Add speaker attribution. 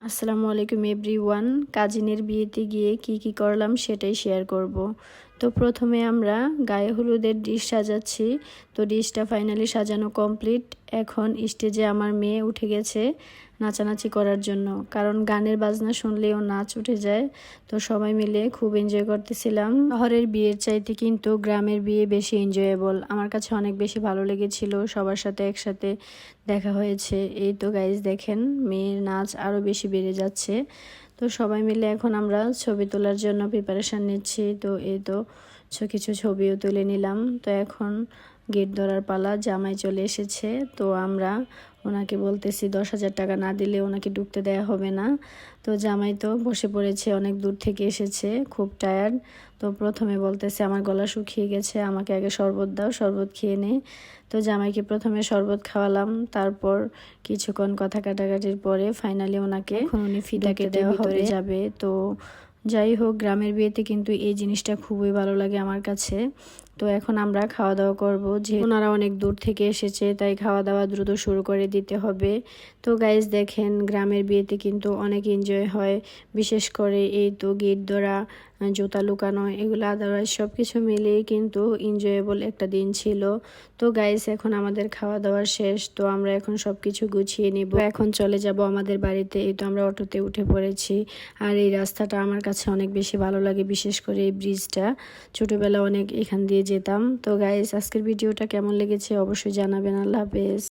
Speaker 1: আসসালামু আলাইকুম এভরিওয়ান। কাজিনের বিয়েতে গিয়ে কি করলাম সেটাই শেয়ার করব। তো প্রথমে আমরা গায়ে হলুদের ডিশ সাজাচ্ছি। তো ডিশটা ফাইনালি সাজানো কমপ্লিট। এখন স্টেজে আমার মেয়ে উঠে গেছে নাচানাচি করার জন্য, কারণ গানের বাজনা শুনলেও নাচ উঠে যায়। তো সবাই মিলে খুব এনজয় করতেছিলাম। শহরের বিয়ের চাইতে কিন্তু গ্রামের বিয়ে বেশি এনজয়েবল। আমার কাছে অনেক বেশি ভালো লেগেছিল, সবার সাথে একসাথে দেখা হয়েছে। এই তো গাইজ দেখেন, মেয়ের নাচ আরও বেশি বেড়ে যাচ্ছে। তো সবাই মিলে এখন আমরা ছবি তোলার জন্য প্রিপারেশান নিচ্ছি। তো এই তো কিছু ছবিও তুলে নিলাম। তো এখন গেট ধরার পালা, জামাই চলে এসেছে। তো আমরা ওনাকে বলতেছি 10,000 টাকা না দিলে ওনাকে ঢুকতে দেয়া হবে না। তো জামাই তো বসে পড়েছে, অনেক দূর থেকে এসেছে, খুব টায়ার্ড। তো প্রথমে বলতেছে আমার গলা শুকিয়ে গেছে, আমাকে আগে শরবত দাও, শরবত খেয়ে নে। তো জামাইকে প্রথমে শরবত খাওয়ালাম, তারপর কিছুক্ষণ কথা কাটাকাটির পরে ফাইনালি ওনাকে উনি ফিতা কেটে ভিতরে যাবে। তো যাই হোক, গ্রামের বিয়েতে কিন্তু এই জিনিসটা খুবই ভালো লাগে আমার কাছে। তো এখন আমরা খাওয়া দাওয়া করব, যে ওনারা অনেক দূর থেকে এসেছে, তাই খাওয়া দাওয়া দ্রুত শুরু করে দিতে হবে। তো গাইজ দেখেন, গ্রামের বিয়েতে কিন্তু অনেক এনজয় হয়। বিশেষ করে এই তো গেট ধরা, জুতা লুকানো, এগুলো আদারওয়াইজ সব কিছু মিলিয়ে কিন্তু এনজয়েবল একটা দিন ছিল। তো গাইজ এখন আমাদের খাওয়া দাওয়া শেষ। তো আমরা এখন সব কিছু গুছিয়ে নিব, এখন চলে যাব আমাদের বাড়িতে। এই তো আমরা অটোতে উঠে পড়েছি। আর এই রাস্তাটা আমার কাছে অনেক বেশি ভালো লাগে, বিশেষ করে এই ব্রিজটা। ছোটবেলা অনেক এখান দিয়ে যেতাম। তো গাইজ আজকের ভিডিওটা কেমন লেগেছে অবশ্যই জানাবেন। আল্লাহ হাফেজ।